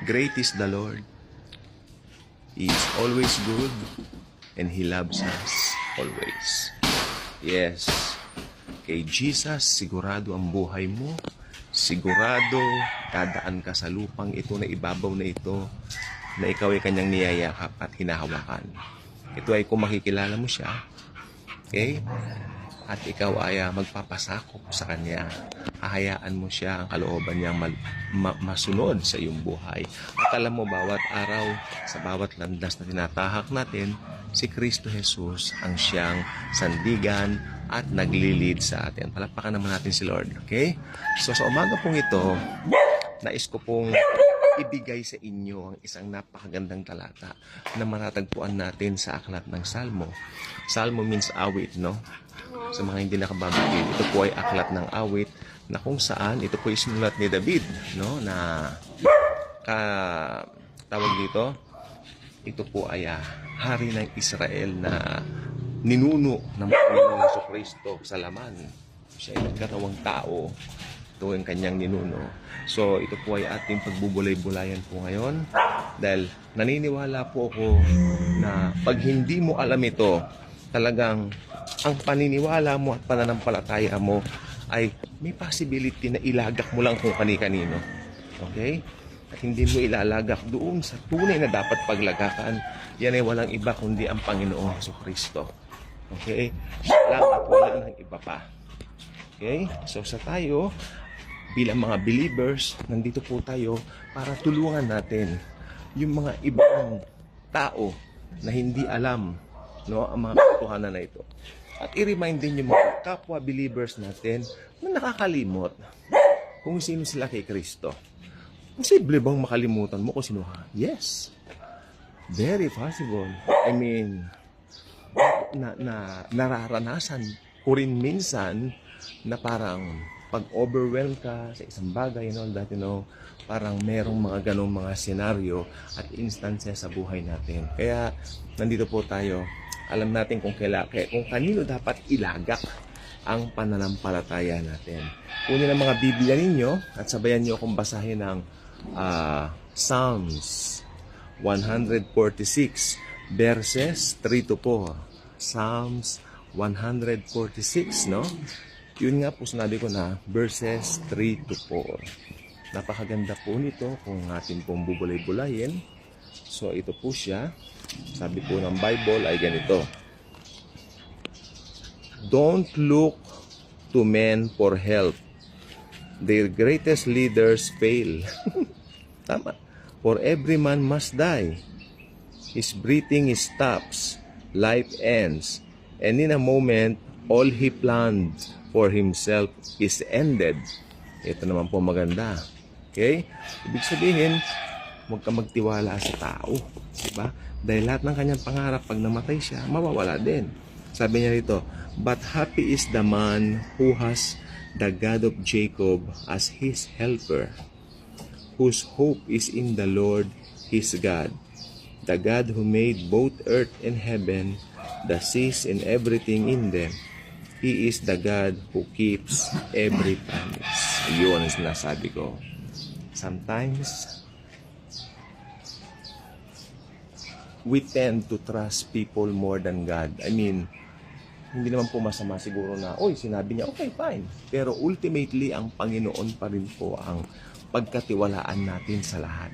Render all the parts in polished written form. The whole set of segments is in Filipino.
Great is the Lord. He is always good and He loves us always. Yes. Kay Jesus, sigurado ang buhay mo. Sigurado, dadaan ka sa lupang ito na ibabaw na ito na ikaw ay kanyang niyayakap at hinahawakan. Ito ay kung makikilala mo siya, okay? At ikaw ay magpapasakop sa kanya. Hahayaan mo siya ang kalooban niyang masunod sa iyong buhay. At alam mo, bawat araw, sa bawat landas na tinatahak natin, si Kristo Jesus ang siyang sandigan at naglilid sa atin. Palakpakan naman natin si Lord, okay? So sa umaga pong ito, nais ko pong ibigay sa inyo ang isang napakagandang talata na matatagpuan natin sa aklat ng Salmo. Salmo means awit, no? Sa mga hindi nakababagin, ito po ay aklat ng awit na kung saan ito po ay sinulat ni David, no? Na tawag dito, ito po ay hari ng Israel na ninuno ng Panginoong Jesucristo sa laman. Siya ay nagkarawang tao. Ito ang kanyang ninuno. So, ito po ay ating pagbubulay-bulayan po ngayon. Dahil naniniwala po ako na pag hindi mo alam ito, talagang ang paniniwala mo at pananampalataya mo ay may possibility na ilagak mo lang kung kani-kanino. Okay? At hindi mo ilalagak doon sa tunay na dapat paglagakan. Yan ay walang iba kundi ang Panginoong Jesucristo. Okay? Siya lang at wala ng iba pa. Okay? So sa tayo, bilang mga believers, nandito po tayo para tulungan natin yung mga ibang tao na hindi alam, no, ang mga katotohanan na ito. At i-remind din yung mga kapwa believers natin na nakakalimot kung sino sila kay Kristo. Posible bang makalimutan mo kung sino ka? Yes. Very possible. I mean, nararanasan ko rin minsan na parang pag-overwhelm ka sa isang bagay, parang merong mga ganong mga senaryo at instances sa buhay natin. Kaya nandito po tayo, alam natin kung kanino dapat ilagak ang pananampalataya natin. Kunin ang mga Biblia ninyo at sabayan niyo akong basahin ng Psalms 146 verses 3 to 4. Psalms 146, no? Yun nga po sinabi ko na verses 3 to 4. Napakaganda po nito kung atin pong bubulay-bulayin. So ito po siya. Sabi po ng Bible ay ganito. Don't look to men for help. Their greatest leaders fail. Tama. For every man must die. His breathing stops. Life ends. And in a moment, all he planned for himself is ended. Ito naman po maganda. Okay? Ibig sabihin, huwag ka magtiwala sa tao. Diba? Dahil lahat ng kanyang pangarap, pag namatay siya, mawawala din. Sabi niya rito, but happy is the man who has the God of Jacob as his helper, whose hope is in the Lord his God, the God who made both earth and heaven, the seas and everything in them. He is the God who keeps every promise. Yun ang sinasabi ko. Sometimes, we tend to trust people more than God. I mean, hindi naman po masama siguro na, oy, sinabi niya, okay, fine. Pero ultimately, ang Panginoon pa rin po ang pagkatiwalaan natin sa lahat.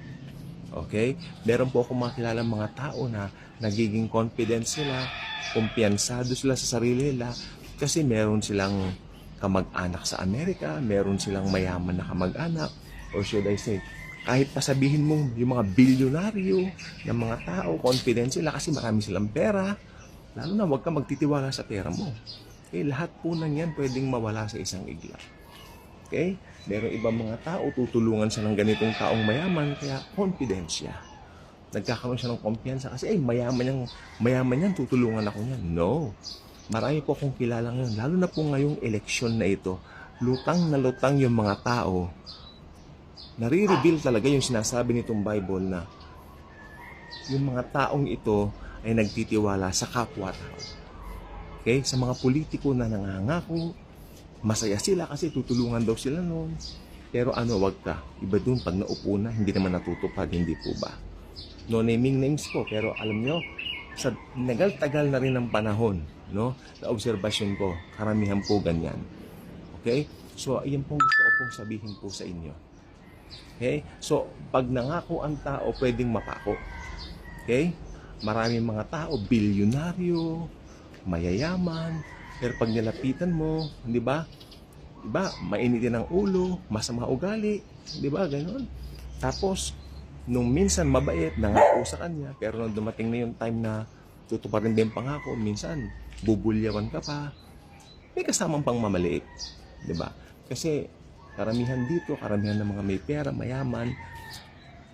Okay? Meron po akong makilala mga tao na nagiging confident sila, kumpiyansado sila sa sarili nila, kasi meron silang kamag-anak sa Amerika, meron silang mayaman na kamag-anak, or should I say, kahit pasabihin mong yung mga bilyonaryo ng mga tao, confident sila kasi marami silang pera, lalo na huwag ka magtitiwala sa pera mo. Okay? Lahat po ng yan pwedeng mawala sa isang iglap. Okay? Meron ibang mga tao, tutulungan siya ng ganitong taong mayaman, kaya confident siya. Nagkakaroon siya ng kumpiyansa kasi, mayaman yan, tutulungan ako niyan. No. Marami po akong kilala ngayon, lalo na po ngayong eleksyon na ito, lutang na lutang yung mga tao. Nare-reveal talaga yung sinasabi nitong Bible na yung mga taong ito ay nagtitiwala sa kapwa-tao. Okay? Sa mga politiko na nangangako, masaya sila kasi tutulungan daw sila noon. Pero wag ka. Iba dun, pag naupo na, hindi naman natutupad, hindi po ba? No naming names po, pero alam nyo, sa nagal-tagal na rin ng panahon, no, na obserbasyon ko, karamihan po ganyan. Okay? So, ayan pong gusto ko pong sabihin po sa inyo. Okay? So, pag nangako ang tao, pwedeng mapako. Okay? Maraming mga tao, bilyonaryo, mayayaman, pero pag nilapitan mo, di ba? Diba? Mainitin ang ulo, masama ugali, di ba? Ganon. Tapos, nung minsan mabait, nangako sa kanya, pero nung dumating na yung time na tutuparin din pangako, minsan bubulyawan ka pa, may kasamang pang mamaliit. Di ba? Kasi karamihan dito, karamihan ng mga may pera, mayaman,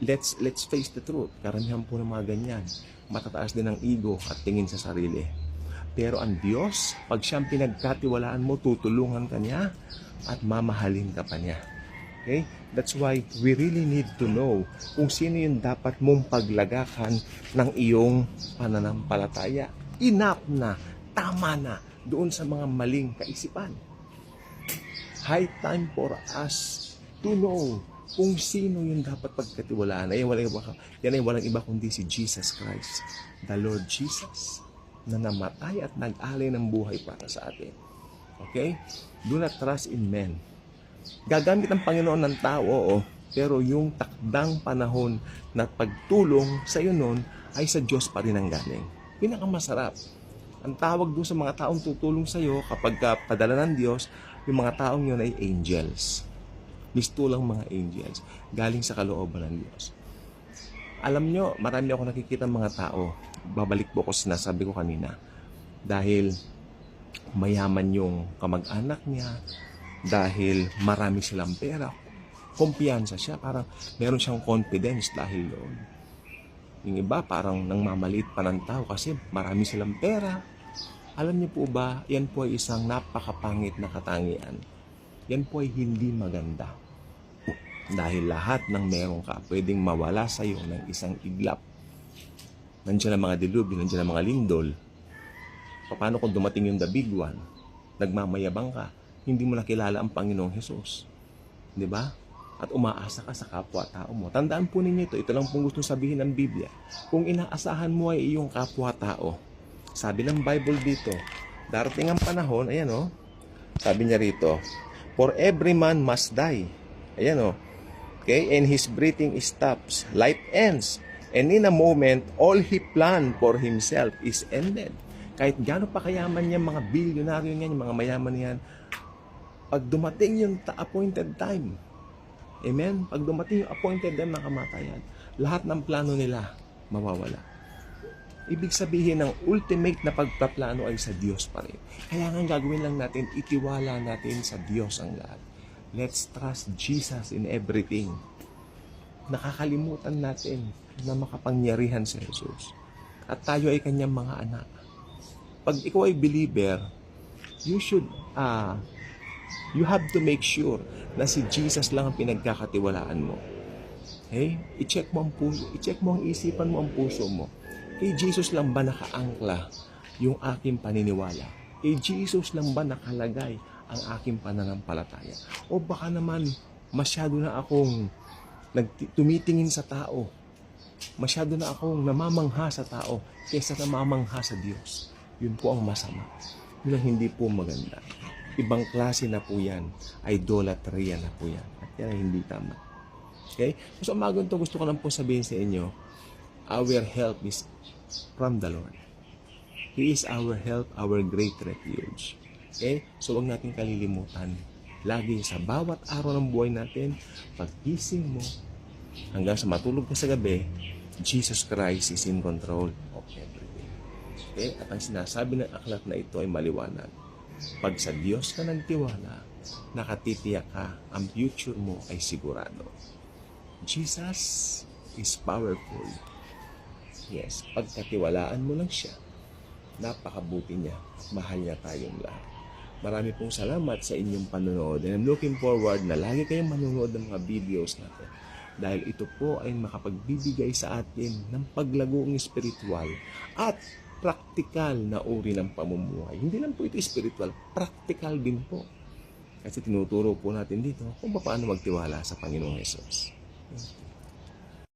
let's face the truth, karamihan po ng mga ganyan, matataas din ang ego at tingin sa sarili. Pero ang Diyos, pag siyang pinagkatiwalaan mo, tutulungan ka niya at mamahalin ka pa niya. Okay? That's why we really need to know kung sino yung dapat mong paglagakan ng iyong pananampalataya. Enough na, tama na, doon sa mga maling kaisipan. High time for us to know kung sino yung dapat pagkatiwalaan. Yan ay walang iba kundi si Jesus Christ, the Lord Jesus, na namatay at nag-alay ng buhay para sa atin. Okay? Do not trust in men. Gagamit ang Panginoon ng tao, pero yung takdang panahon na pagtulong sa iyo noon ay sa Diyos pa rin ang galing. Pinakamasarap. Ang tawag doon sa mga taong tutulong sa iyo kapag padala ng Diyos, yung mga taong yun ay angels. Mistulang mga angels. Galing sa kalooban ng Diyos. Alam nyo, marami ako nakikita mga tao. Babalik po ako sa sinasabi ko kanina. Dahil mayaman yung kamag-anak niya, dahil marami silang pera, kumpiyansa siya, parang meron siyang confidence dahil doon. Yung iba parang nangmamaliit pa ng tao kasi marami silang pera. Alam niyo po ba, yan po ay isang napakapangit na katangian. Yan po ay hindi maganda. Dahil lahat ng meron ka, pwedeng mawala sa iyo ng isang iglap. Nandiyan ang mga dilubyo, nandiyan ang mga lindol. Paano kung dumating yung the big one? Nagmamayabang ka, hindi mo nakilala ang Panginoong Hesus. Di ba? At umaasa ka sa kapwa-tao mo. Tandaan po ninyo ito lang pong gustong sabihin ng Biblia. Kung inaasahan mo ay iyong kapwa-tao, sabi ng Bible dito, darating ang panahon, ayan o, sabi niya rito, for every man must die. Ayan o, okay, and his breathing stops, life ends, and in a moment, all he planned for himself is ended. Kahit gaano pa kayaman niya, mga bilyonaryo niyan, yung mga mayaman niyan, pag dumating yung appointed time, amen? Pag dumating yung appointed time ng kamatayan, lahat ng plano nila mawawala. Ibig sabihin ng ultimate na pagpaplano ay sa Diyos pa rin. Kaya nga gagawin lang natin, itiwala natin sa Diyos ang lahat. Let's trust Jesus in everything. Nakakalimutan natin na makapangyarihan si Jesus. At tayo ay kanyang mga anak. Pag ikaw ay believer, you have to make sure na si Jesus lang ang pinagkakatiwalaan mo. Okay? I-check mo ang puso, i-check mo ang isipan mo, ang puso mo. Kay Jesus lang ba nakaangkla yung aking paniniwala? Kay Jesus lang ba nakalagay ang aking pananampalataya? O baka naman masyado na akong tumitingin sa tao. Masyado na akong namamangha sa tao kaysa namamangha sa Diyos. Yun po ang masama. Yun ang hindi po maganda. Ibang klase na po yan. Idolatria na po yan. At yan ay hindi tama. Okay? So, umagang to gusto ko lang po sabihin sa inyo, our help is from the Lord. He is our help, our great refuge. Okay? So, huwag natin kalilimutan. Lagi sa bawat araw ng buhay natin, paggising mo, hanggang sa matulog ka sa gabi, Jesus Christ is in control of everything. Okay? At ang sinasabi ng aklat na ito ay maliwanag. Pag sa Diyos ka nagtiwala, nakatitiyak ka, ang future mo ay sigurado. Jesus is powerful. Yes, pagkatiwalaan mo lang siya, napakabuti niya, mahal niya tayong lahat. Marami pong salamat sa inyong panonood and I'm looking forward na lagi kayong manonood ng mga videos natin dahil ito po ay makapagbibigay sa atin ng paglagong espiritual at praktikal na uri ng pamumuhay. Hindi lang po ito espiritual, praktikal din po. Kasi tinuturo po natin dito kung paano magtiwala sa Panginoong Hesus.